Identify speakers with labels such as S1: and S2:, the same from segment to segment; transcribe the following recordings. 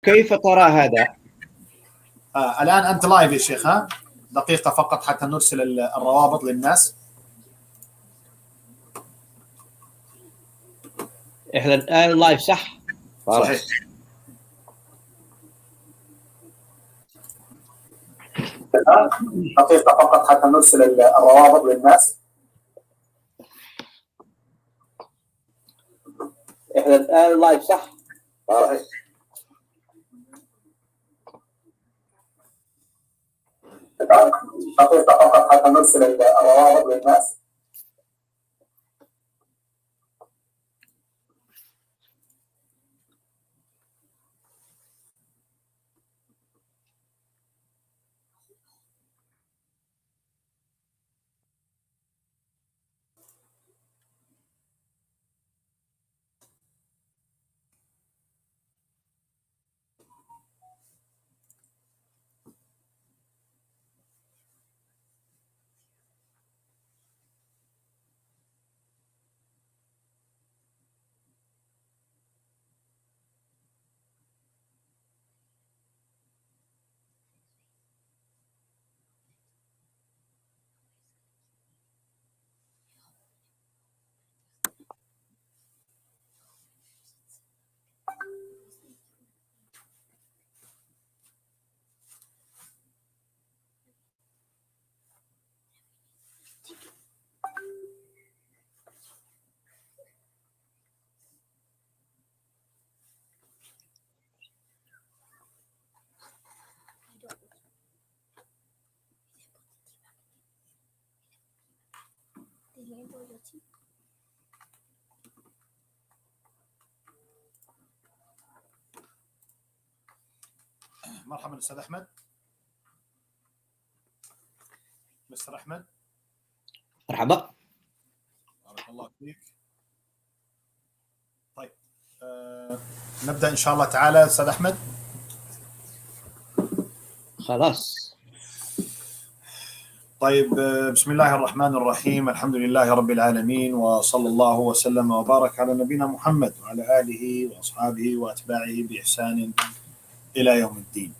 S1: كيف ترى هذا؟
S2: الآن أنت لايف يا شيخ، ها؟ دقيقة فقط حتى نرسل الروابط للناس.
S1: إحنا الآن لايف صح؟
S2: صحيح. دقيقة فقط حتى نرسل الروابط للناس.
S1: إحنا الآن لايف صح؟
S2: صحيح. دقيقة فقط حتى نرسل الروابط للناس. مرحبا أستاذ أحمد. مستر أحمد.
S1: مرحبا.
S2: بارك الله فيك. طيب نبدأ إن شاء الله تعالى أستاذ أحمد.
S1: خلاص.
S2: طيب بسم الله الرحمن الرحيم، الحمد لله رب العالمين، وصلى الله وسلم وبارك على نبينا محمد وعلى آله وأصحابه وأتباعه بإحسان إلى يوم الدين.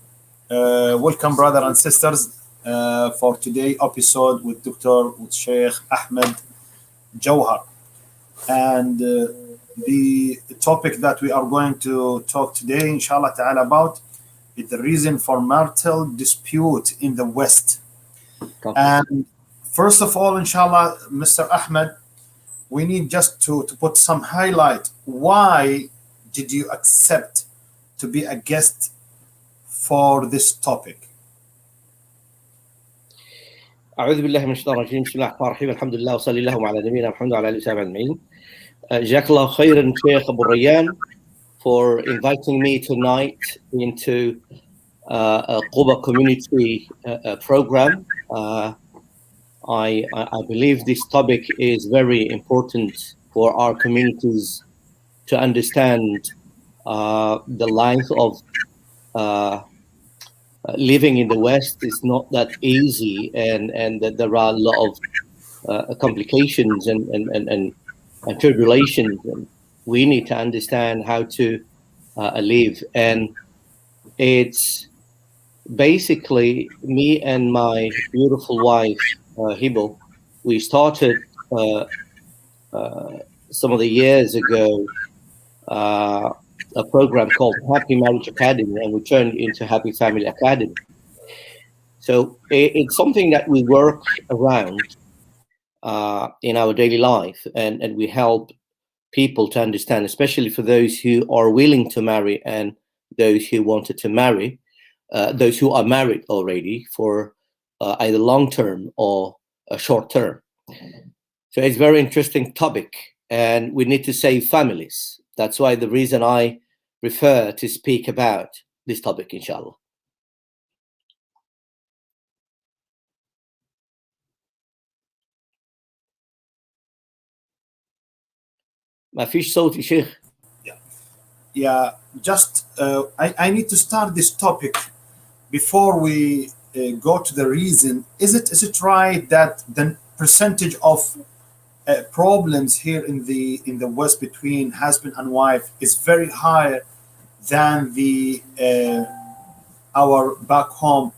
S2: Welcome brothers and sisters for today's episode with Sheikh Ahmed Jawhar. And the topic that we are going to talk today, inshallah ta'ala, about is the reason for marital dispute in the West. And first of all, inshallah, Mr. Ahmed, we need just to put some highlight. Why did you accept to be a guest for this topic?
S1: أعوذ بالله من الشيطان الرجيم. بسم الله الرحمن الرحيم. الحمد لله وصلى الله على نبينا محمد وعلى آله وصحبه أجمعين. جزاك الله خيرا Sheikh Abu Rayyan for inviting me tonight into a Quba community program. I believe this topic is very important for our communities to understand the life of living in the West is not that easy, and that there are a lot of complications and tribulations. And we need to understand how to live. And it's basically me and my beautiful wife, Hibo. We started some of the years ago a program called Happy Marriage Academy, and we turned into Happy Family Academy. So it's something that we work around in our daily life, and we help people to understand, especially for those who are willing to marry and those who wanted to marry, those who are married already for either long term or a short term. So it's a very interesting topic, and we need to save families. That's why the reason I prefer to speak about this topic, inshallah. ما فيش صوت يا شيخ.
S2: Yeah, just I need to start this topic before we go to the reason. Is it right that the percentage of problems here in the West between husband and wife is very high than the our back home?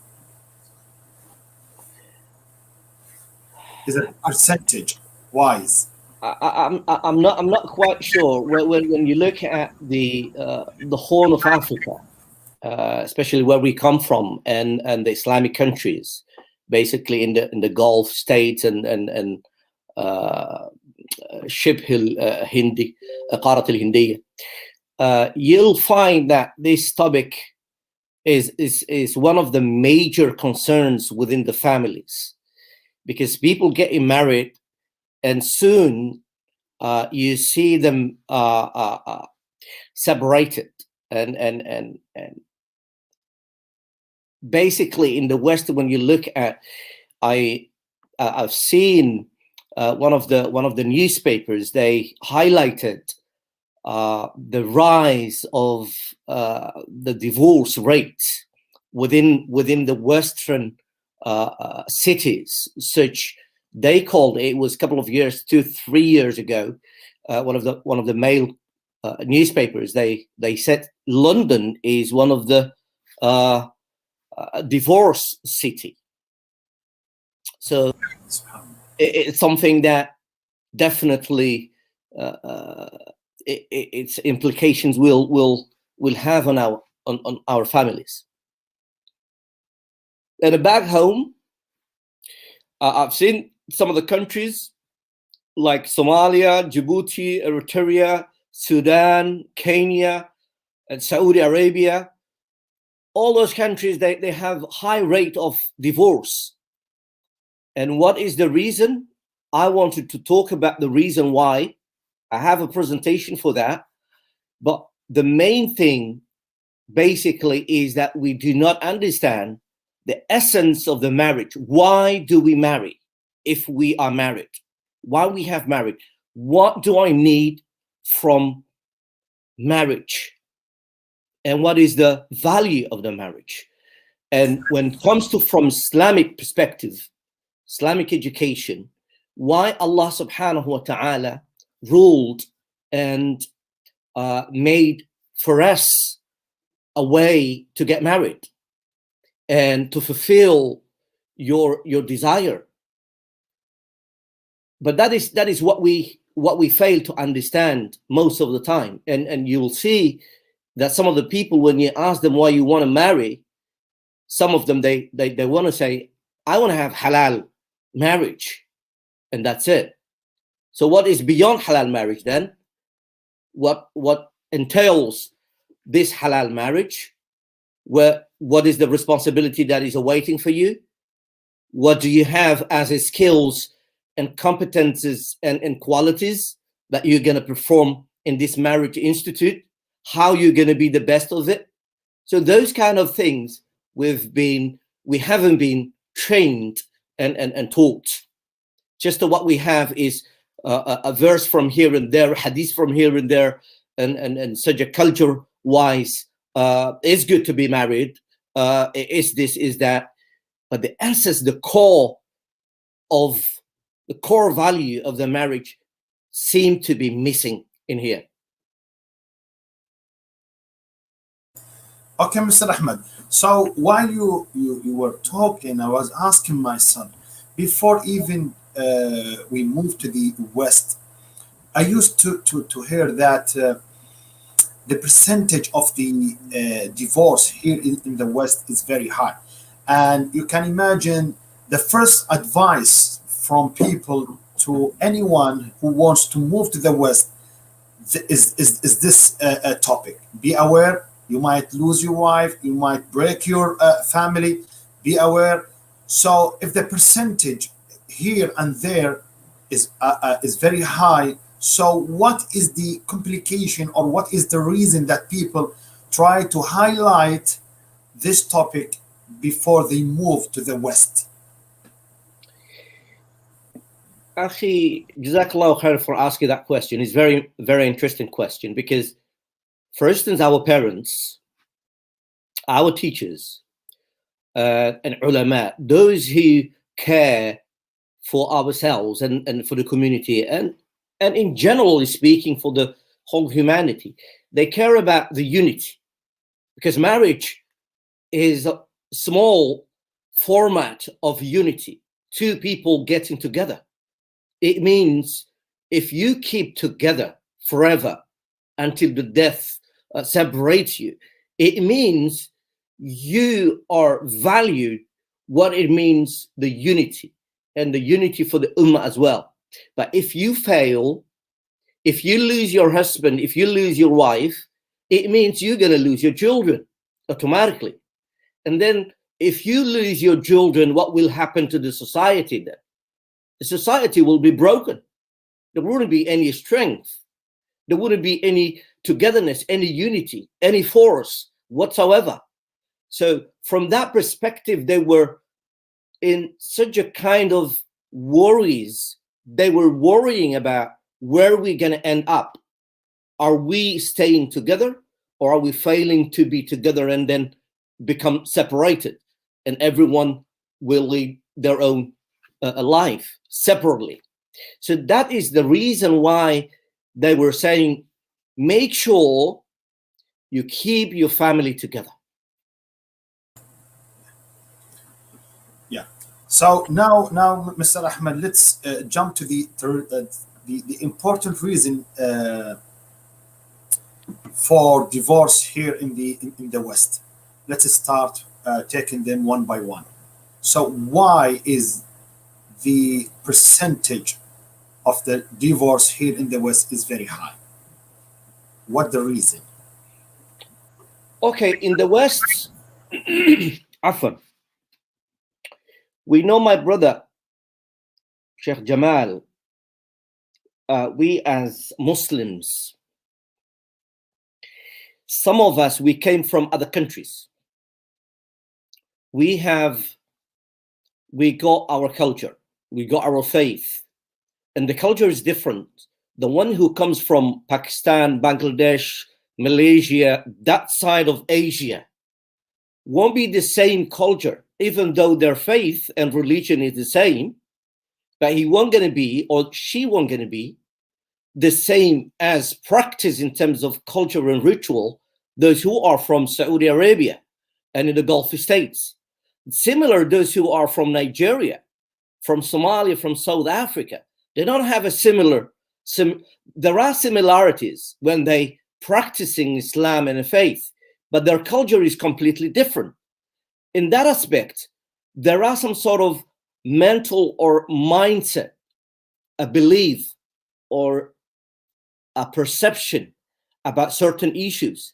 S2: Is it percentage wise?
S1: I'm not quite sure. When you look at the Horn of Africa, especially where we come from, and the Islamic countries, basically in the Gulf states and شبه الهندي قارة الهندية, you'll find that this topic is one of the major concerns within the families, because people getting married and soon you see them separated, and basically in the West, when you look at, I've seen one of the newspapers, they highlighted the rise of the divorce rate within the Western cities. Such, they called it was a couple of years, 2-3 years ago. One of the male newspapers, they said London is one of the divorce city. So it's something that definitely its implications will have on our families. And back home, I've seen some of the countries like Somalia, Djibouti, Eritrea, Sudan, Kenya, and Saudi Arabia. All those countries, they have high rate of divorce. And what is the reason? I wanted to talk about the reason why. I have a presentation for that. But the main thing basically is that we do not understand the essence of the marriage. Why do we marry if we are married? Why we have married? What do I need from marriage? And what is the value of the marriage? And when it comes to from Islamic perspective, Islamic education, why Allah subhanahu wa ta'ala ruled and made for us a way to get married and to fulfill your desire. But that is what we fail to understand most of the time. And you will see that some of the people, when you ask them why you want to marry, some of them they want to say, I want to have halal marriage, and that's it. So what is beyond halal marriage then? What entails this halal marriage? What is the responsibility that is awaiting for you? What do you have as a skills and competences and qualities that you're going to perform in this marriage institute? How you're going to be the best of it? So those kind of things we haven't been trained and taught. Just what we have is a verse from here and there, hadith from here and there, and such a culture wise, it's good to be married, is this, is that, but the essence, the core value of the marriage seem to be missing in here.
S2: Okay, Mr. Ahmed. So while you were talking, I was asking my son, before even we moved to the West, I used to hear that the percentage of the divorce here in the West is very high. And you can imagine the first advice from people to anyone who wants to move to the West is this topic. Be aware, you might lose your wife, you might break your family, be aware. So if the percentage here and there is very high, so what is the complication, or what is the reason that people try to highlight this topic before they move to the West?
S1: Actually, Jazakallah khair for asking that question. It's very, very interesting question, because, for instance, our parents, our teachers, and ulama, those who care for ourselves and for the community, and in generally speaking for the whole humanity, they care about the unity. because marriage is a small format of unity, two people getting together. It means if you keep together forever until the death separates you, it means you are valued what it means, the unity, and the unity for the ummah as well. But if you fail, if you lose your husband, if you lose your wife, it means you're going to lose your children automatically. And then if you lose your children, what will happen to the society then? The society will be broken. There wouldn't be any strength. There wouldn't be any togetherness, any unity, any force whatsoever. So from that perspective, they were in such a kind of worries. They were worrying about where we're going to end up. Are we staying together, or are we failing to be together and then become separated, and everyone will lead their own life separately? So that is the reason why they were saying, make sure you keep your family together.
S2: Yeah. So now, Mr. Ahmed, let's jump to the important reason for divorce here in the West. Let's start taking them one by one. So why is the percentage of the divorce here in the West is very high? What the reason?
S1: Okay, in the West, Afan, we know my brother, Sheikh Jamal, we as Muslims, some of us, we came from other countries. We got our culture, we got our faith, and the culture is different. The one who comes from Pakistan, Bangladesh, Malaysia, that side of Asia, won't be the same culture, even though their faith and religion is the same, but he won't going to be, or she won't going to be, the same as practice in terms of culture and ritual, those who are from Saudi Arabia and in the Gulf states. Similar, those who are from Nigeria, from Somalia, from South Africa, they don't have a similar, there are similarities when they practicing Islam and faith, but their culture is completely different. In that aspect, there are some sort of mental or mindset, a belief or a perception about certain issues,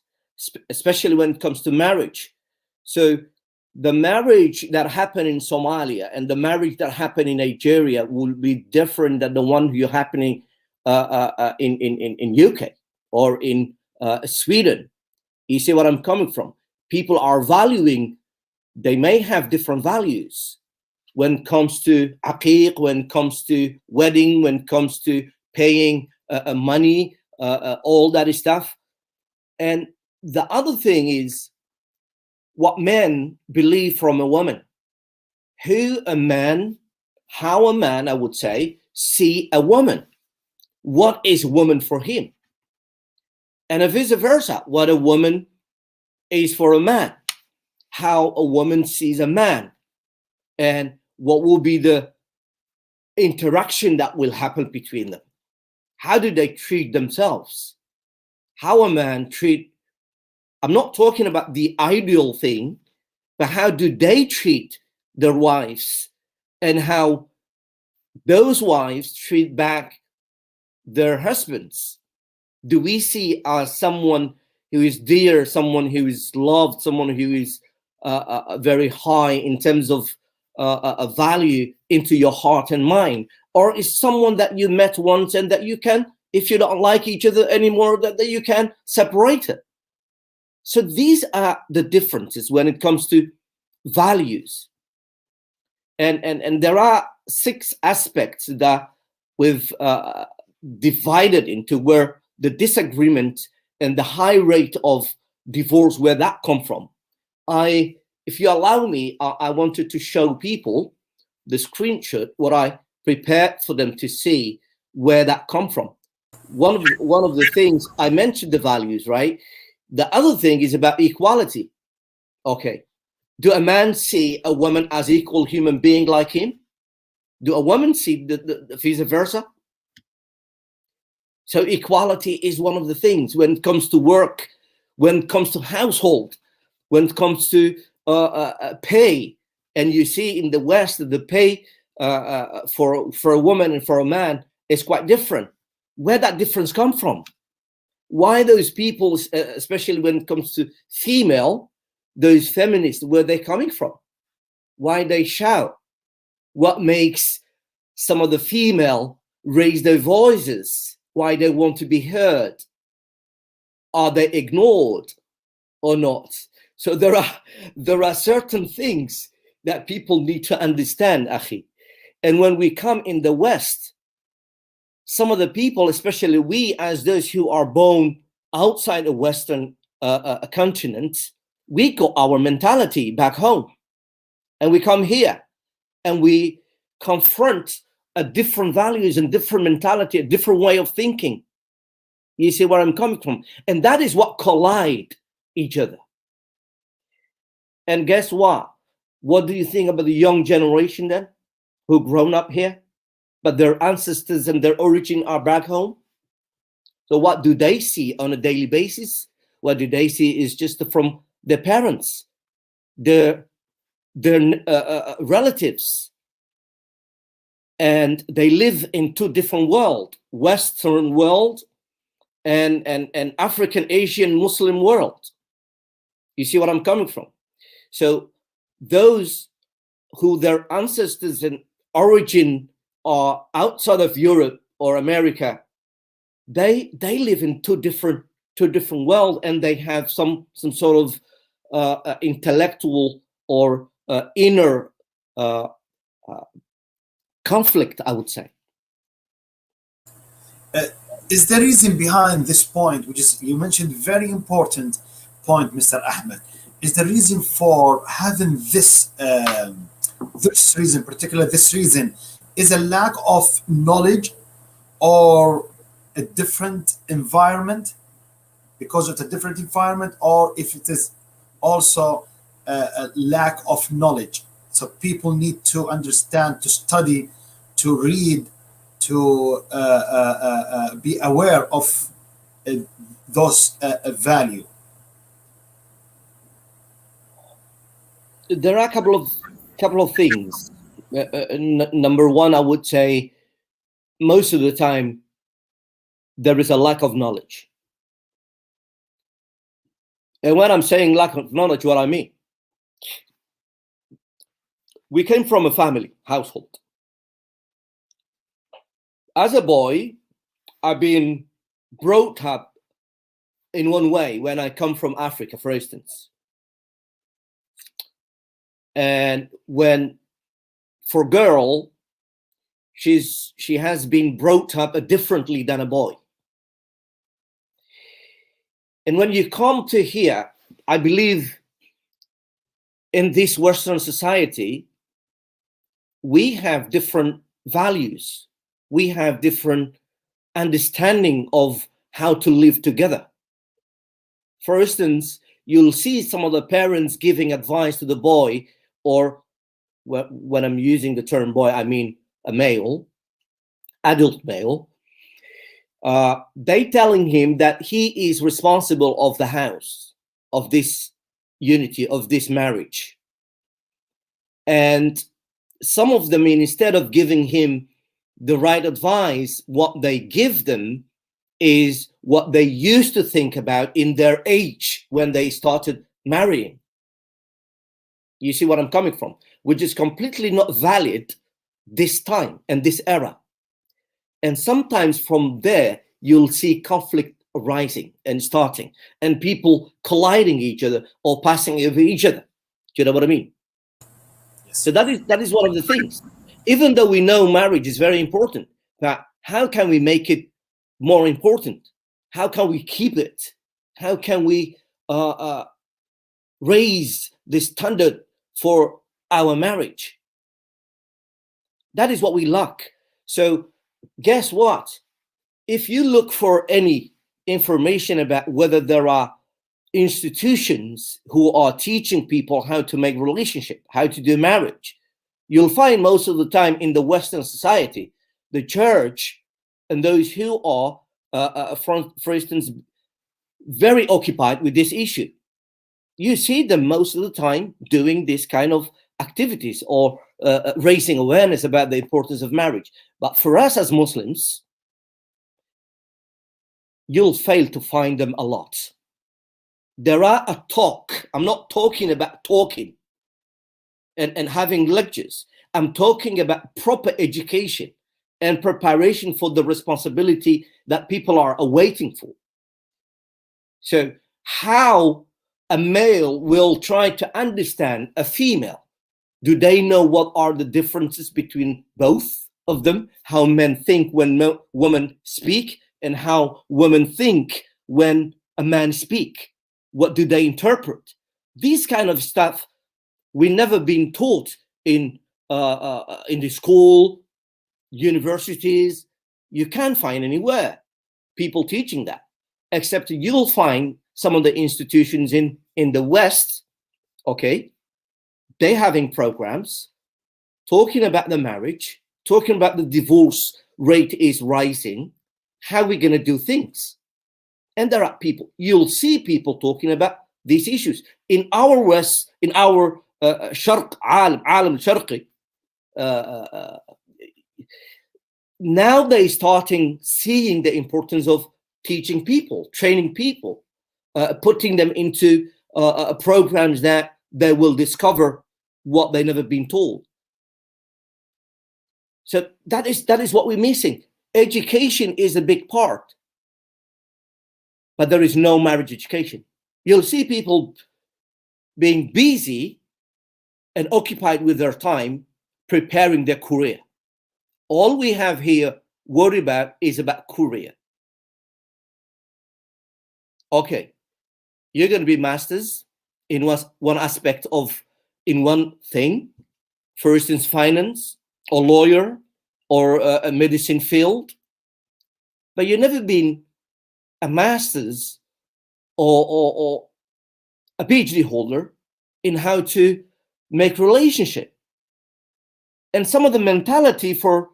S1: especially when it comes to marriage. So the marriage that happened in Somalia and the marriage that happened in Nigeria will be different than the one you're happening in UK or in Sweden. You see what I'm coming from? People are valuing, they may have different values when it comes to aqiq, when it comes to wedding, when it comes to paying money, all that stuff. And the other thing is what men believe from a woman. How a man, I would say, see a woman. What is woman for him? And vice versa, what a woman is for a man. How a woman sees a man. And what will be the interaction that will happen between them. How do they treat themselves? How a man treat, I'm not talking about the ideal thing, but how do they treat their wives and how those wives treat back their husbands? Do we see as someone who is dear, someone who is loved, someone who is very high in terms of a value into your heart and mind? Or is someone that you met once and that you can, if you don't like each other anymore, that you can separate it? So these are the differences when it comes to values. And there are 6 aspects that we've divided into where the disagreement and the high rate of divorce, where that come from. If you allow me, I wanted to show people the screenshot, what I prepared for them to see where that come from. One of the things I mentioned, the values, right? The other thing is about equality. Okay. Do a man see a woman as equal human being like him? Do a woman see the vice versa? So equality is one of the things when it comes to work, when it comes to household, when it comes to pay. And you see in the West that the pay for a woman and for a man is quite different. Where that difference come from? Why those people, especially when it comes to female, those feminists, where they coming from? Why they shout? What makes some of the female raise their voices? Why they want to be heard? Are they ignored or not? So there are certain things that people need to understand, Akhi. And when we come in the West, some of the people, especially we as those who are born outside the Western continent, we got our mentality back home. And we come here and we confront a different values and different mentality, a different way of thinking. You see where I'm coming from? And that is what collide each other. And guess what? What do you think about the young generation then, who grown up here, but their ancestors and their origin are back home? So what do they see on a daily basis? What do they see is just from their parents, their relatives, and they live in two different worlds: Western world and African, Asian, Muslim world. You see what I'm coming from? So those who their ancestors and origin are outside of Europe or America, they live in two different worlds, and they have some sort of intellectual or inner conflict, I would say.
S2: Is the reason behind this point, which is you mentioned very important point, Mr. Ahmed, is the reason for having this reason, particularly this reason, is a lack of knowledge or a different environment, because of a different environment, or if it is also a lack of knowledge. So people need to understand, to study, to read, to be aware of those value.
S1: There are a couple of things. Number one, I would say most of the time there is a lack of knowledge. And when I'm saying lack of knowledge, what I mean, we came from a family household. As a boy, I've been brought up in one way when I come from Africa, for instance. And when for girl, she has been brought up differently than a boy. And when you come to here, I believe in this Western society, we have different values. We have different understanding of how to live together. For instance, you'll see some of the parents giving advice to the boy, or when I'm using the term boy, I mean a male, adult male. They telling him that he is responsible of the house, of this unity, of this marriage. And some of them, instead of giving him the right advice, what they give them is what they used to think about in their age when they started marrying. You see what I'm coming from? Which is completely not valid this time and this era. And sometimes from there, you'll see conflict arising and starting, and people colliding each other or passing over each other. Do you know what I mean? Yes. So that is one of the things. Even though we know marriage is very important, but how can we make it more important? How can we keep it? How can we raise the standard for our marriage? That is what we lack. So guess what? If you look for any information about whether there are institutions who are teaching people how to make relationship, how to do marriage. You'll find most of the time in the Western society, the church and those who are, for instance, very occupied with this issue. You see them most of the time doing this kind of activities or raising awareness about the importance of marriage. But for us as Muslims, you'll fail to find them a lot. There are a talk. I'm not talking about talking and having lectures. I'm talking about proper education and preparation for the responsibility that people are awaiting for. So how a male will try to understand a female? Do they know what are the differences between both of them? How men think when women speak and how women think when a man speak? What do they interpret? These kind of stuff we never been taught in the school, universities. You can't find anywhere people teaching that, except you'll find some of the institutions in the West, okay, they having programs talking about the marriage, talking about the divorce rate is rising, how are we going to do things? And there are people, you'll see people talking about these issues. In our West, in our Sharq, Alam Sharqi, now they're starting seeing the importance of teaching people, training people, putting them into programs that they will discover what they've never been told. So that is what we're missing. Education is a big part, but there is no marriage education. You'll see people being busy and occupied with their time preparing their career. All we have here worry about is about career. Okay, you're going to be masters in one aspect of, in one thing, for instance, finance or lawyer or a medicine field, but you've never been a master's or a PhD holder in how to make relationship. And some of the mentality for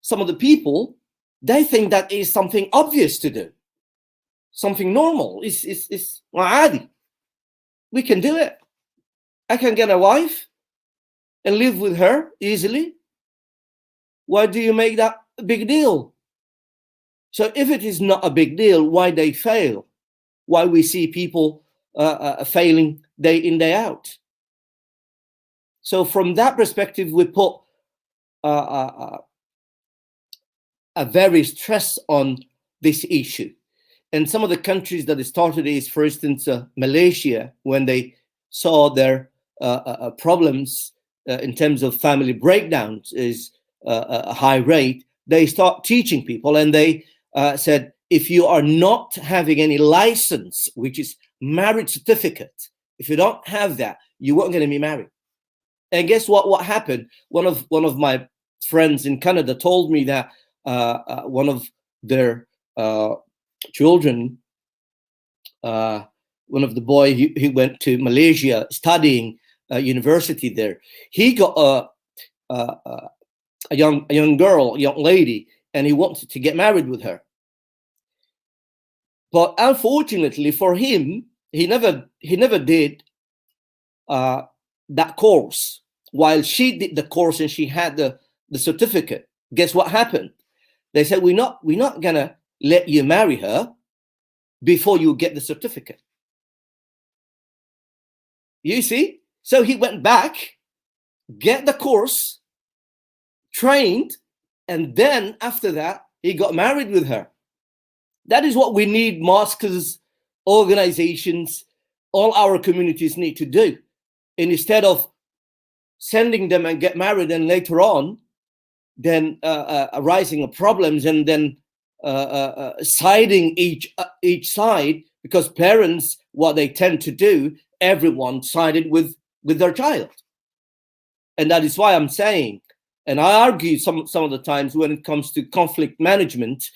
S1: some of the people, they think that is something obvious to do, something normal. It's عادي. We can do it. I can get a wife and live with her easily. Why do you make that a big deal? So if it is not a big deal, why they fail? Why we see people failing day in, day out? So from that perspective, we put a very stress on this issue. And some of the countries that started is, for instance, Malaysia, when they saw their problems in terms of family breakdowns is a high rate, they start teaching people, and they said, if you are not having any license, which is marriage certificate, if you don't have that, you weren't going to be married. And guess what happened? One of my friends in Canada told me that one of their children, one of the boy who went to Malaysia studying university there, he got a young girl, a young lady, and he wanted to get married with her. But unfortunately for him, he never did that course. While she did the course and she had the certificate, guess what happened? They said, we're not gonna let you marry her before you get the certificate. You see? So he went back, get the course, trained, and then after that, he got married with her. That is what we need mosques, organizations, all our communities need to do. And instead of sending them and get married and later on, then arising of problems and then siding each side, because parents, what they tend to do, everyone sided with their child. And that is why I'm saying, and I argue some of the times when it comes to conflict management,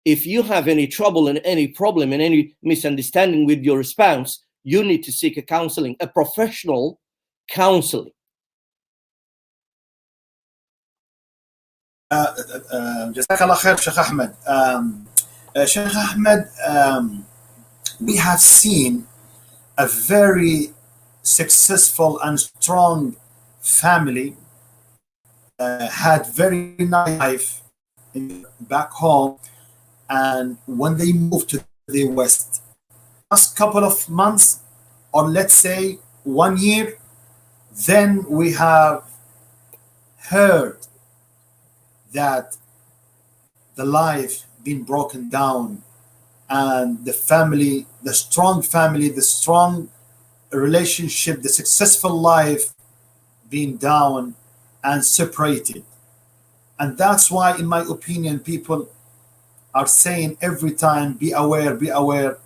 S1: if you have any trouble and any problem and any misunderstanding with your spouse, you need to seek a counseling, a professional counseling.
S2: جزاك الله خير شيخ أحمد. Sheikh Ahmed, we have seen a very successful and strong family had very nice life back home, and when they moved to the West, last couple of months, or let's say 1 year, then we have heard that the life being broken down, and the family, the strong family, the strong relationship, the successful life being down and separated. And that's why, in my opinion, people are saying every time, be aware, be aware.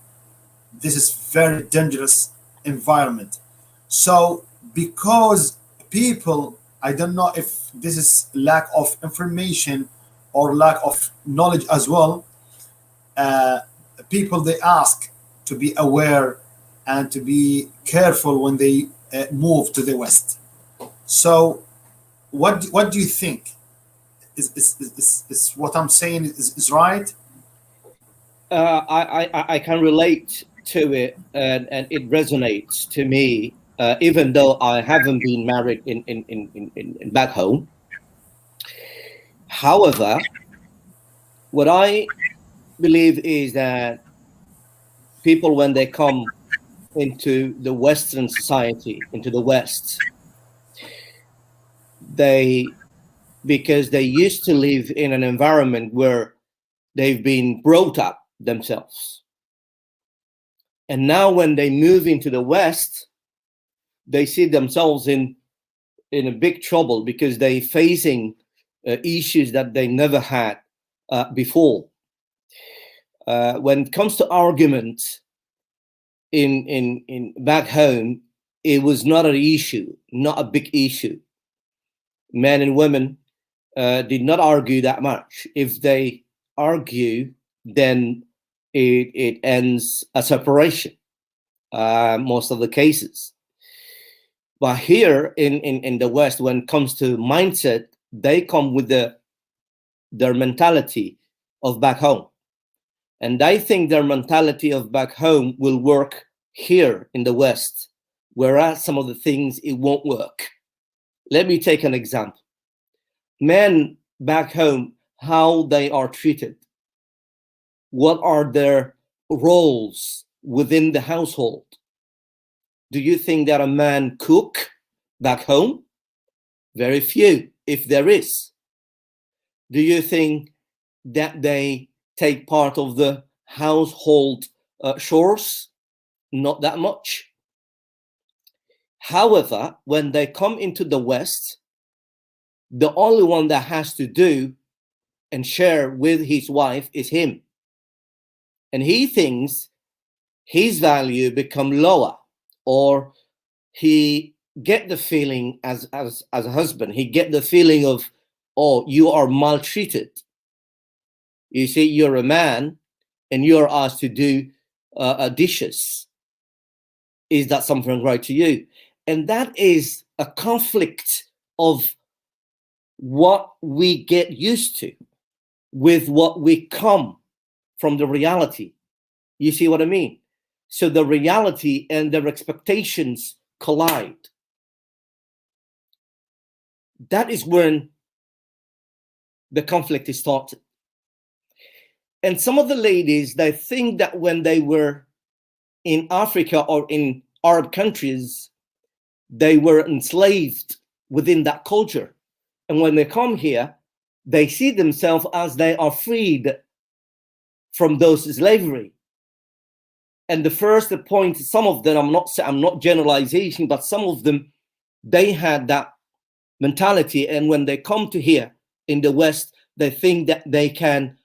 S2: This is very dangerous environment. So because people, I don't know if this is lack of information or lack of knowledge as well, people, they ask to be aware and to be careful when they move to the West. So what do you think? Is what I'm saying is right?
S1: I can relate to it, and it resonates to me, even though I haven't been married in back home. However, what I believe is that people, when they come into the Western society, into the West, because they used to live in an environment where they've been brought up themselves. And now when they move into the West, they see themselves in a big trouble because they're facing issues that they never had before. When it comes to arguments in back home, it was not an issue, not a big issue. Men and women did not argue that much. If they argue, then it ends a separation, most of the cases. But here in the West, when it comes to mindset, they come with their mentality of back home. And I think their mentality of back home will work here in the West, whereas some of the things, it won't work. Let me take an example. Men back home, how they are treated. What are their roles within the household? Do you think that a man cook back home? Very few, if there is. Do you think that they take part of the household chores? Not that much. However, when they come into the West, the only one that has to do and share with his wife is him. And he thinks his value become lower, or he get the feeling as a husband, he get the feeling of, oh, you are maltreated. You see, you're a man and you're asked to do dishes. Is that something right to you? And that is a conflict of what we get used to with what we come from the reality. You see what I mean? So the reality and their expectations collide. That is when the conflict is started. And some of the ladies, they think that when they were in Africa or in Arab countries, they were enslaved within that culture. And when they come here, they see themselves as they are freed from those slavery. And the first point, some of them, I'm not generalization, but some of them, they had that mentality. And when they come to here in the West, they think that they can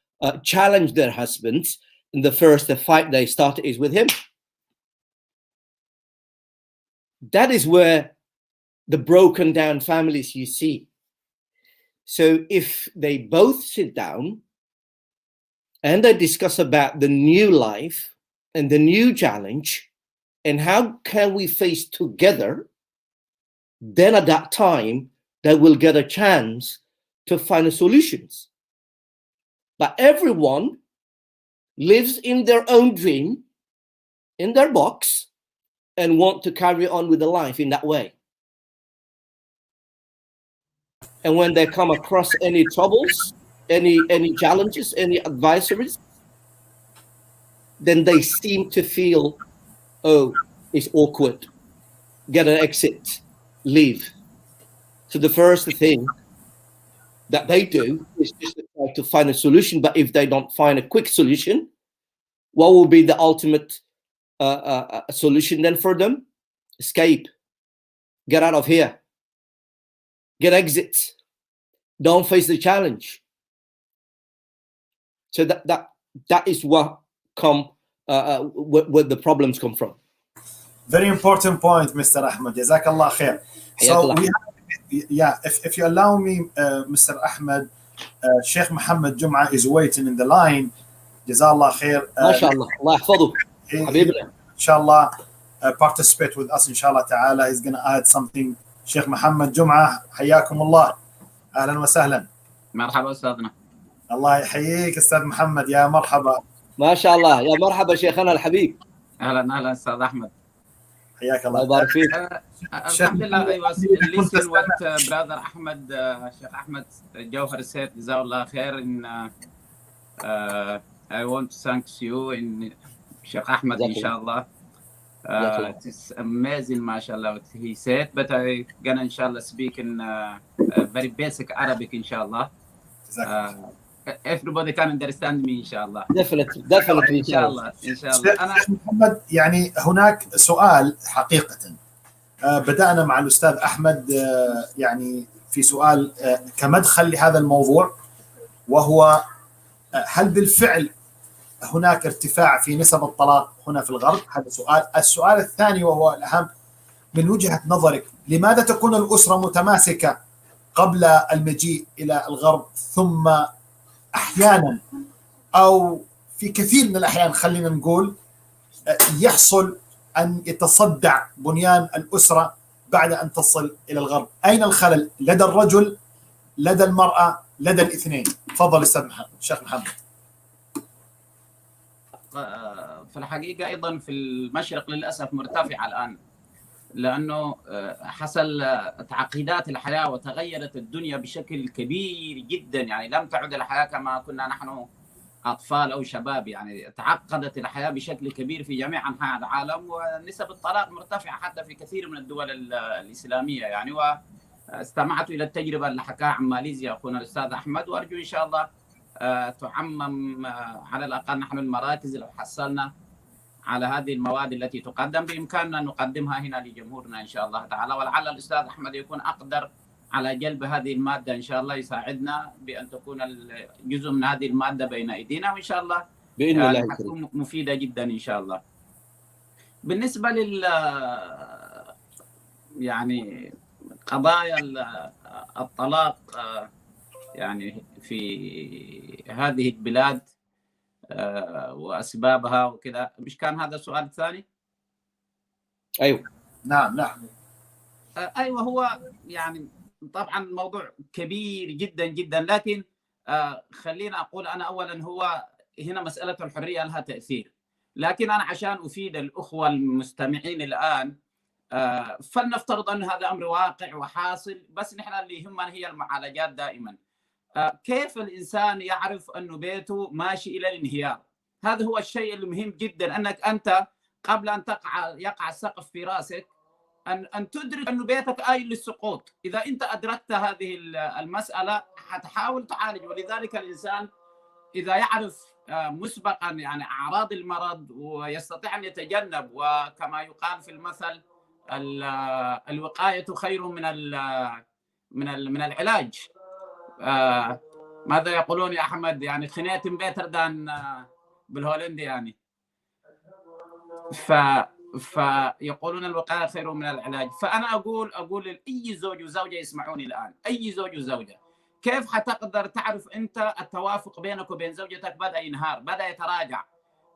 S1: challenge their husbands. And the first fight they start is with him. That is where the broken down families you see. So if they both sit down and they discuss about the new life and the new challenge and how can we face together, then at that time they will get a chance to find a solutions. But everyone lives in their own dream, in their box, and want to carry on with the life in that way. And when they come across any troubles, any challenges, any advisories, then they seem to feel, oh, it's awkward. Get an exit, leave. So the first thing that they do is just to try to find a solution. But if they don't find a quick solution, what will be the ultimate solution then for them? Escape. Get out of here. Get exits. Don't face the challenge. So that is what where the problems come from.
S2: Very important point, Mr. Ahmed. Jazakallah khair. So if you allow me, Mr. Ahmed, Sheikh Muhammad Jum'a is waiting in the line. Jazakallah khair.
S1: MashaAllah. Allah yahfadhu. Habibna.
S2: Inshallah, participate with us. Inshallah ta'ala. He's going to add something. Sheikh Muhammad Jum'a, حياكم الله. أهلا وسهلا.
S3: مرحبا أستاذنا.
S2: الله يحييك أستاذ محمد، يا مرحبا.
S1: ما شاء الله، يا مرحبا شيخنا الحبيب.
S3: أهلا أستاذ أحمد.
S2: حياك الله.
S1: الله يبارك فيك.
S3: الحمد لله. I was listening what brother Ahmed, Sheikh Ahmed Jawhar said. Jazakallah khair. I want to thank you in Sheikh Ahmed, inshallah. It's amazing, mashallah, what he said, but I gonna inshallah speak in very basic Arabic, inshallah. Everybody can understand me, inshallah.
S1: Definitely,
S3: inshallah.
S2: أنا محمد، يعني هناك سؤال حقيقة بدأنا مع الأستاذ أحمد يعني في سؤال كمدخل لهذا الموضوع، وهو هل بالفعل هناك ارتفاع في نسب الطلاق هنا في الغرب؟ هذا سؤال. السؤال الثاني وهو الأهم، من وجهة نظرك لماذا تكون الأسرة متماسكة قبل المجيء إلى الغرب، ثم أحيانا أو في كثير من الأحيان خلينا نقول يحصل أن يتصدع بنيان الأسرة بعد أن تصل إلى الغرب؟ أين الخلل؟ لدى الرجل، لدى المرأة، لدى الاثنين؟ تفضل أستاذ شيخ محمد.
S3: في الحقيقة أيضا في المشرق للأسف مرتفعة الآن، لأنه حصل تعقيدات الحياة وتغيرت الدنيا بشكل كبير جدا. يعني لم تعد الحياة كما كنا نحن أطفال أو شباب، يعني تعقدت الحياة بشكل كبير في جميع أنحاء العالم، ونسب الطلاق مرتفعة حتى في كثير من الدول الإسلامية. يعني واستمعت إلى التجربة اللي حكاها عن ماليزيا أخونا الأستاذ أحمد، وأرجو إن شاء الله تعمم على الأقل نحن المراكز. لو حصلنا على هذه المواد التي تقدم بإمكاننا أن نقدمها هنا لجمهورنا إن شاء الله تعالى، ولعل الأستاذ أحمد يكون أقدر على جلب هذه المادة إن شاء الله، يساعدنا بأن تكون جزء من هذه المادة بين أيدينا، وإن شاء الله
S1: بإذن الله
S3: تكون مفيدة جدا إن شاء الله. بالنسبة يعني قضايا الطلاق يعني في هذه البلاد وأسبابها وكذا، مش كان هذا السؤال الثاني؟
S1: أيوه
S2: نعم.
S3: أيوه، هو يعني طبعا موضوع كبير جدا جدا، لكن خلينا أقول أنا أولا هو هنا مسألة الحرية لها تأثير، لكن أنا عشان أفيد الأخوة المستمعين الآن فلنفترض أن هذا أمر واقع وحاصل، بس نحن اللي يهمنا هي المعالجات دائما. كيف الإنسان يعرف أنه بيته ماشي إلى الانهيار؟ هذا هو الشيء المهم جدا، أنك أنت قبل أن يقع السقف في رأسك أن تدرك أنه بيتك آيل للسقوط. إذا أنت أدركت هذه المسألة حتحاول تعالج. ولذلك الإنسان إذا يعرف مسبقا يعني أعراض المرض ويستطيع أن يتجنب، وكما يقال في المثل الوقاية خير من العلاج. ماذا يقولون يا أحمد؟ يعني خنيت بيتر دان بالهولندي يعني. فيقولون الوقاية خير من العلاج. فأنا أقول لأي زوج وزوجة يسمعوني الآن، أي زوج وزوجة، كيف حتقدر تعرف أنت التوافق بينك وبين زوجتك بدأ ينهار، بدأ يتراجع؟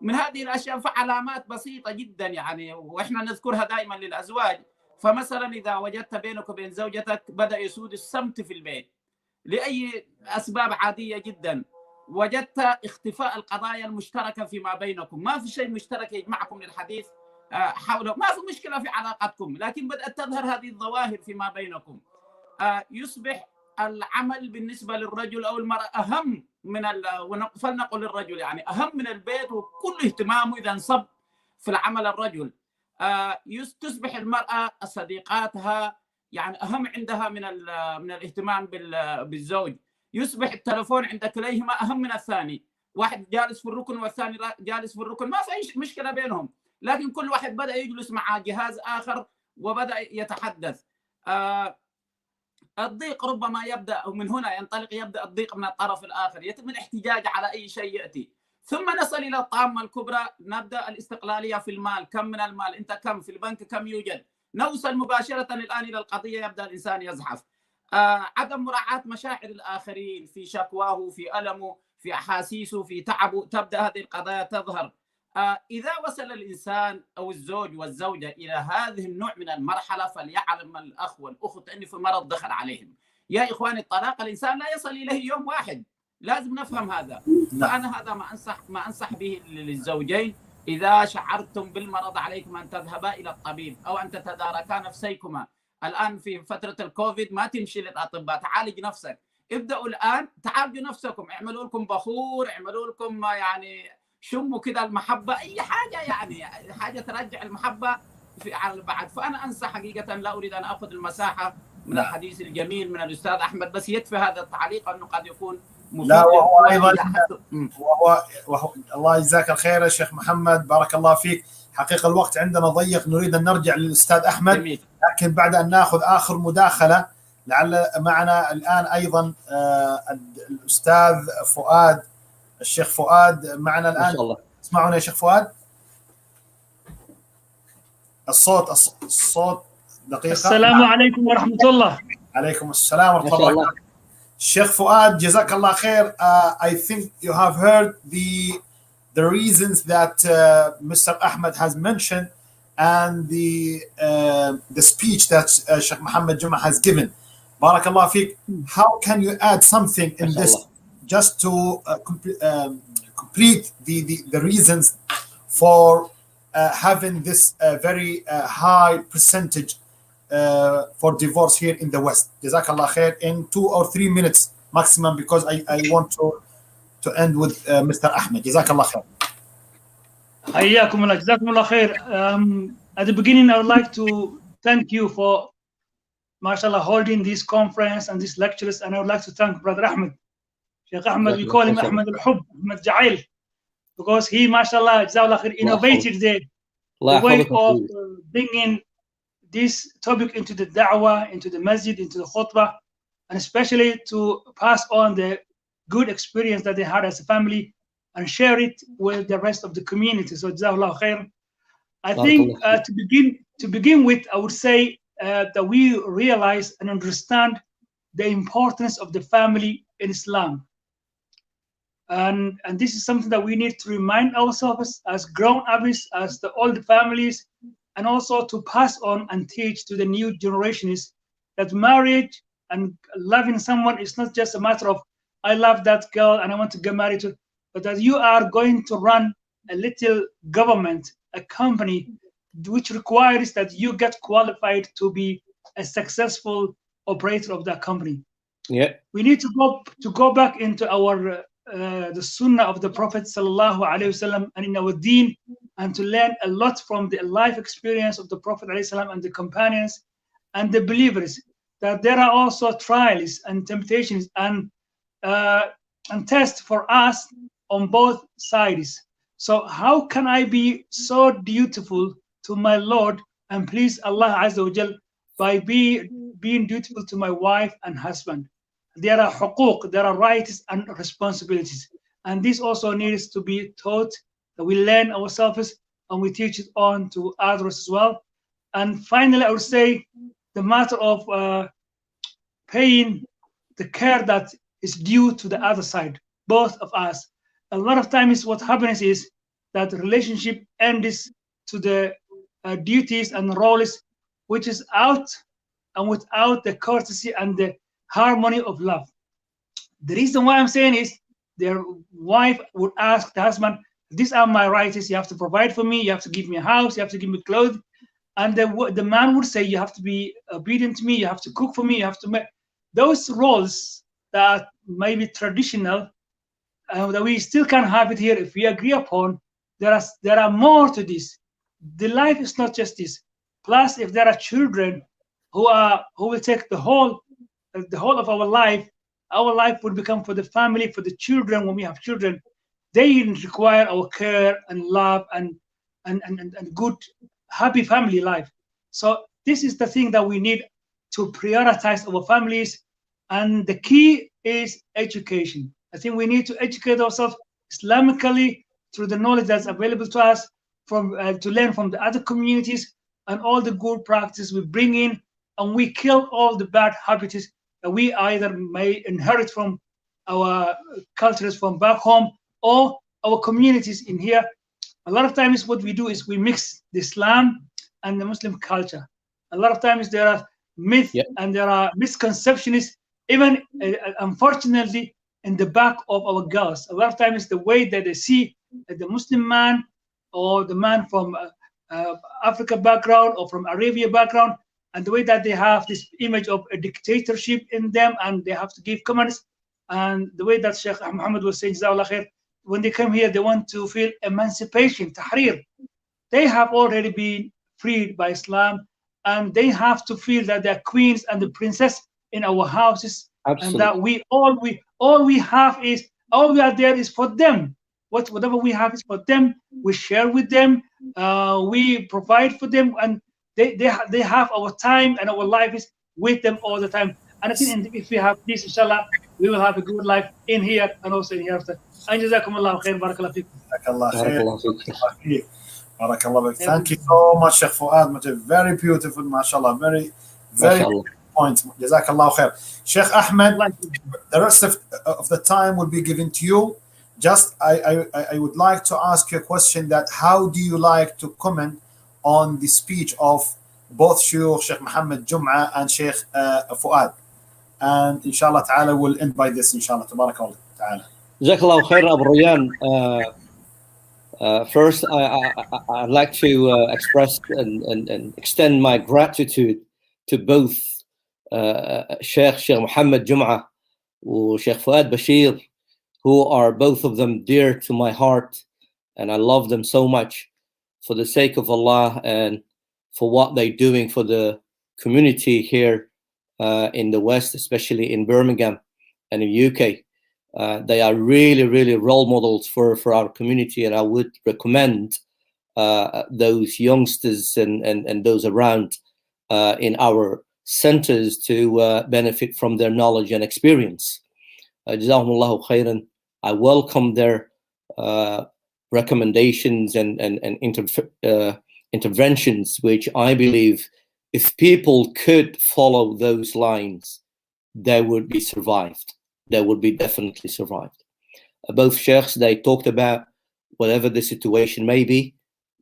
S3: من هذه الأشياء فعلامات بسيطة جدا يعني، وإحنا نذكرها دائما للأزواج. فمثلا إذا وجدت بينك وبين زوجتك بدأ يسود الصمت في البيت لأي أسباب عادية جدا، وجدت اختفاء القضايا المشتركة فيما بينكم، ما في شيء مشترك يجمعكم للحديث حوله، ما في مشكلة في علاقتكم، لكن بدأت تظهر هذه الظواهر فيما بينكم، يصبح العمل بالنسبة للرجل أو المرأة أهم من فلنقل الرجل يعني أهم من البيت، وكل اهتمامه إذا انصب في العمل الرجل. تصبح المرأة صديقاتها يعني أهم عندها من الاهتمام بالزوج. يصبح التلفون عند كليهما أهم من الثاني، واحد جالس في الركن والثاني جالس في الركن، ما في أي مشكلة بينهم، لكن كل واحد بدأ يجلس مع جهاز آخر وبدأ يتحدث. الضيق ربما يبدأ من هنا، يبدأ الضيق من الطرف الآخر، يتم الاحتجاج على أي شيء يأتي، ثم نصل إلى الطامة الكبرى، نبدأ الاستقلالية في المال، كم من المال، أنت كم في البنك، كم يوجد، نوصل مباشرة الآن إلى القضية، يبدأ الإنسان يزحف. عدم مراعاة مشاعر الآخرين في شكواه، في ألمه، في أحاسيسه، في تعبه، تبدأ هذه القضايا تظهر. إذا وصل الإنسان أو الزوج والزوجة إلى هذه النوع من المرحلة، فليعلم الأخ والأخت أن في مرض دخل عليهم. يا إخواني، الطلاق الإنسان لا يصل إليه يوم واحد، لازم نفهم هذا. فأنا هذا ما أنصح به للزوجين. إذا شعرتم بالمرض عليكم أن تذهبا إلى الطبيب أو أن تتداركا نفسيكما. الآن في فترة الكوفيد ما تمشي للأطباء، تعالج نفسك، ابدأوا الآن تعالجوا نفسكم، اعملوا لكم بخور، اعملوا لكم يعني شموا كده المحبة، أي حاجة يعني حاجة ترجع المحبة على بعد. فأنا أنصح حقيقة، لا أريد أن أخذ المساحة من الحديث الجميل من الأستاذ أحمد، بس يكفي هذا التعليق أنه قد يكون مفيد.
S2: لا، وهو أيضا وهو الله يجزاك الخير يا شيخ محمد، بارك الله فيك. حقيقة الوقت عندنا ضيق، نريد أن نرجع للأستاذ أحمد جميل. لكن بعد أن نأخذ آخر مداخلة، لعل معنا الآن أيضا الأستاذ فؤاد، الشيخ فؤاد معنا الآن. ما شاء الله. اسمعونا يا شيخ فؤاد، الصوت دقيقة.
S4: السلام عليكم ورحمة الله.
S2: عليكم السلام ورحمة الله وبركاته. Sheikh Fuad, Jazakallah khair. I think you have heard the reasons that Mr. Ahmed has mentioned and the speech that Sheikh Muhammad Juma has given. Barakallah fiqh. How can you add something in this just to complete the reasons for having this very high percentage for divorce here in the West? Jazakallah khair, in 2 or 3 minutes maximum, because I want to end with Mr. Ahmed. Jazakallah khair.
S4: حياكم الله, جزاكم الله خير. At the beginning, I would like to thank you for, mashallah, holding this conference and these lectures, and I would like to thank Brother Ahmed. Sheikh Ahmed, we call him Ahmed al-Hub, Ahmed Ja'il, because he, mashallah, jazakallah khair, innovated the way of bringing this topic into the da'wah, into the masjid, into the khutbah, and especially to pass on the good experience that they had as a family and share it with the rest of the community. So jazakallah khair. I think to begin with, I would say that we realize and understand the importance of the family in Islam. And this is something that we need to remind ourselves as grown-ups, as the old families, and also to pass on and teach to the new generations that marriage and loving someone is not just a matter of, I love that girl and I want to get married to, but that you are going to run a little government, a company, which requires that you get qualified to be a successful operator of that company.
S1: Yeah,
S4: we need to go back into our the Sunnah of the Prophet sallallahu alaihi wasallam and in our Deen, and to learn a lot from the life experience of the Prophet alaihi wasallam and the companions and the believers. That there are also trials and temptations and tests for us on both sides. So how can I be so dutiful to my Lord and please Allah Azza wa Jal by being dutiful to my wife and husband? There are huquq, there are rights and responsibilities. And this also needs to be taught, that we learn ourselves and we teach it on to others as well. And finally, I would say the matter of paying the care that is due to the other side, both of us. A lot of times what happens is that the relationship ends to the duties and roles which is out and without the courtesy and the harmony of love. The reason why I'm saying is their wife would ask the husband, these are my rights, you have to provide for me, you have to give me a house, you have to give me clothes. And the man would say, you have to be obedient to me, you have to cook for me, you have to make those roles that may be traditional, that we still can have it here if we agree upon. There are more to this. The life is not just this. Plus, if there are children who will take the whole of our life would become for the family, for the children. When we have children, they require our care and love and good, happy family life. So this is the thing that we need to prioritize our families. And the key is education. I think we need to educate ourselves Islamically through the knowledge that's available to us, to learn from the other communities and all the good practices we bring in, and we kill all the bad habits that we either may inherit from our cultures from back home or our communities in here. A lot of times what we do is we mix the Islam and the Muslim culture. A lot of times there are myths and there are misconceptions, even unfortunately, in the back of our girls. A lot of times the way that they see the Muslim man or the man from Africa background or from Arabia background, and the way that they have this image of a dictatorship in them and they have to give commands, and the way that Sheikh Muhammad was saying, when they come here, they want to feel emancipation, tahrir. They have already been freed by Islam, and they have to feel that they're queens and the princess in our houses. Absolutely. And that all we are there is for them. Whatever we have is for them. We share with them. We provide for them, and they have our time and our life is with them all the time. And I think if we have this, inshallah, we will have a good life in here and also in hereafter. And jazakumullah khair, barakallah fikum.
S2: Barakallah. Thank you so much, Sheikh Fuad. Very beautiful, mashallah. Very point. Jazakallah khair. Sheikh Ahmed, the rest of the time will be given to you. Just I would like to ask you a question, that how do you like to comment on the speech of both Sheikh Muhammad Jum'a and Sheikh Fuad? And inshallah ta'ala we'll end by this, inshallah tabarakallah ta'ala.
S1: Jazakallah khair, Abu Rayyan. First, I'd like to express and extend my gratitude to both Sheikh Muhammad Jum'a and Sheikh Fuad Bashir, who are both of them dear to my heart, and I love them so much for the sake of Allah and for what they're doing for the community here in the West, especially in Birmingham and in UK. They are really, really role models for our community, and I would recommend those youngsters and those around in our centers to benefit from their knowledge and experience. Jazakumullahu khairan. I welcome their recommendations and interventions, which I believe if people could follow those lines, they would be survived. They would be definitely survived. Both sheikhs, they talked about whatever the situation may be,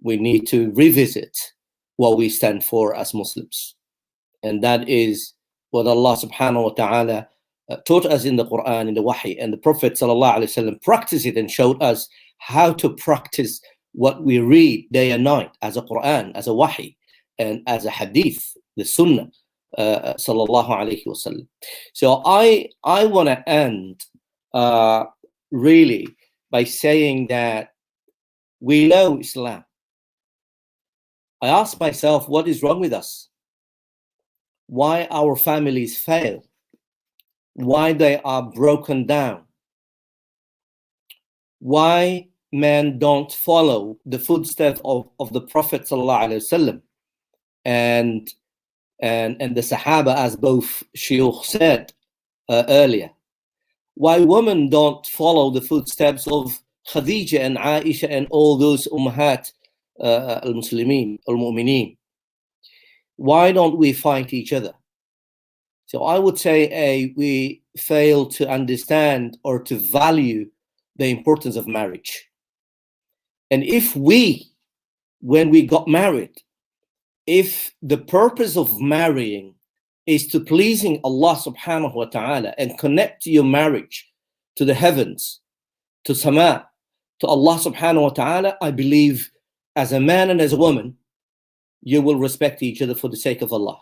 S1: we need to revisit what we stand for as Muslims. And that is what Allah subhanahu wa ta'ala taught us in the Quran, in the Wahy, and the Prophet sallallahu alaihi wasallam practiced it and showed us how to practice what we read day and night as a Quran, as a Wahy, and as a Hadith, the Sunnah, sallallahu alaihi wasallam. So I want to end really by saying that we know Islam. I ask myself, what is wrong with us? Why our families fail? Why they are broken down? Why men don't follow the footsteps of the Prophet ﷺ and the Sahaba, as both Shuyukh said earlier? Why women don't follow the footsteps of Khadija and Aisha and all those Ummahat al-Muslimin, al-Mu'mineen? Why don't we fight each other? So I would say we fail to understand or to value the importance of marriage. And if we, when we got married, if the purpose of marrying is to pleasing Allah subhanahu wa ta'ala and connect your marriage to the heavens, to sama, to Allah subhanahu wa ta'ala, I believe as a man and as a woman, you will respect each other for the sake of Allah.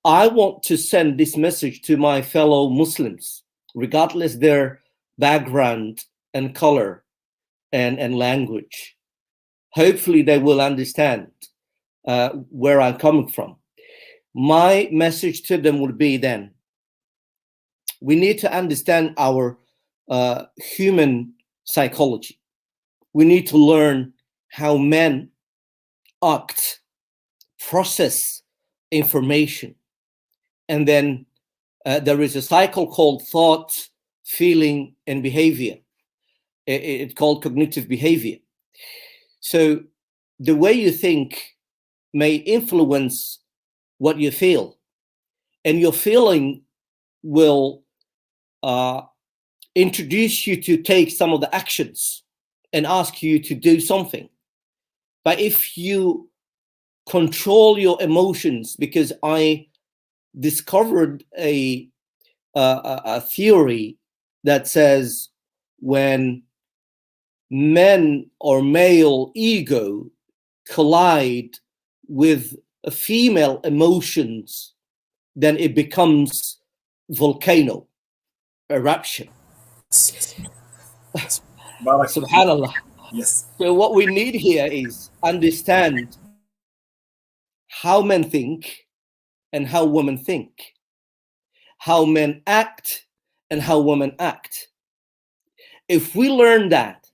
S1: I want to send this message to my fellow Muslims, regardless their background and color and language. Hopefully they will understand where I'm coming from. My message to them would be then, we need to understand our human psychology. We need to learn how men act, process information. And then there is a cycle called thought, feeling, and behavior. It's called cognitive behavior. So the way you think may influence what you feel, and your feeling will introduce you to take some of the actions and ask you to do something. But if you control your emotions, because I discovered a theory that says when men or male ego collide with female emotions, then it becomes volcano eruption. Subhanallah.
S2: Yes.
S1: So what we need here is understand how men think and how women think, how men act and how women act. If we learn that,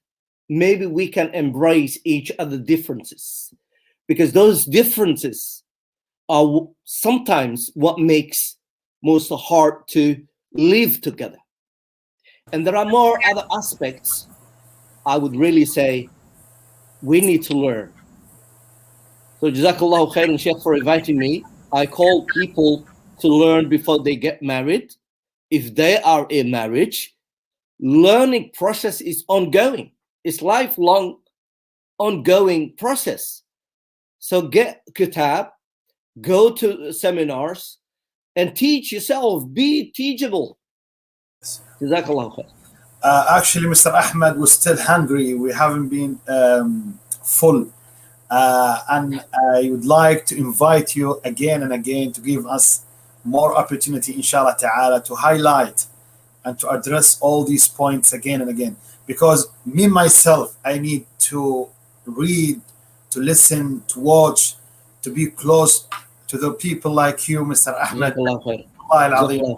S1: maybe we can embrace each other's differences, because those differences are sometimes what makes most hard to live together. And there are more other aspects I would really say we need to learn. So Jazakallahu khairan, Sheikh, for inviting me. I call people to learn before they get married. If they are in marriage, learning process is ongoing. It's lifelong, ongoing process. So get kitab, go to seminars, and teach yourself. Be teachable. Jazakallahu khair.
S2: Actually, Mr. Ahmed, we're still hungry. We haven't been full. And I would like to invite you again and again to give us more opportunity, inshallah ta'ala, to highlight and to address all these points again and again. Because me, myself, I need to read, to listen, to watch, to be close to the people like you, Mr. Ahmed.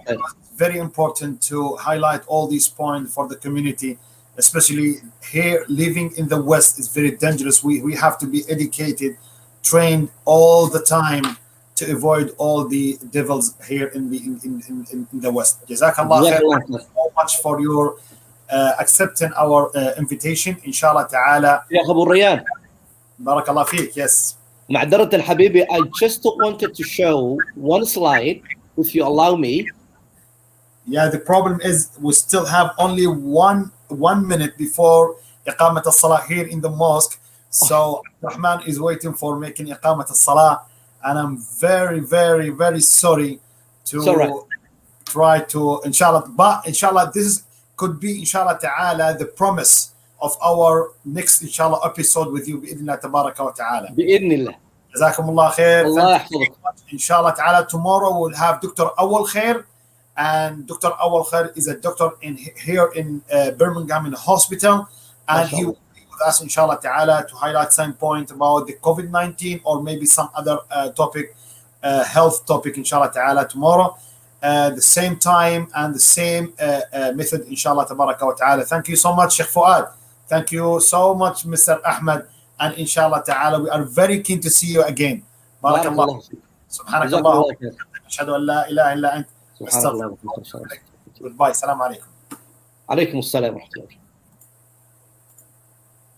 S2: It's very important to highlight all these points for the community, especially here living in the West is very dangerous. We have to be educated, trained all the time to avoid all the devils here in the West. Jazakallah khair. Thank you so much for your accepting our invitation. Inshallah ta'ala.
S1: Ya Abu Rayyan.
S2: Barakallah feek. Yes.
S1: معذرة الحبيبي, I just wanted to show one slide, if you allow me.
S2: Yeah, the problem is we still have only one minute before Iqamat al-Salah here in the mosque. So Rahman is waiting for making Iqamat al-Salah, and I'm very, very, very sorry to try to, inshallah, but inshallah this could be, inshallah ta'ala, the promise of our next, inshallah, episode with you, bi'idhnillah tabaraka wa ta'ala.
S1: Bi'idhnillah.
S2: Jazakumullah khair.
S1: Allah yahfadhak.
S2: Inshallah ta'ala, tomorrow we'll have Dr. Awal Khair. And Dr. Awal Khair is a doctor here in Birmingham in the hospital, and he will be with us, inshallah ta'ala, to highlight some point about the COVID-19 or maybe some other topic, health topic, inshallah ta'ala, tomorrow. The same time and the same method, inshallah tabaraka wa ta'ala. Thank you so much, Sheikh Fuad. Thank you so much, Mr. Ahmed. And inshallah ta'ala, we are very keen to see you again. Barakallah. Subhanakallah. Ashhadu an la ilaha illa ant. Goodbye. Assalamu alaikum.
S1: عليكم السلام ورحمة الله.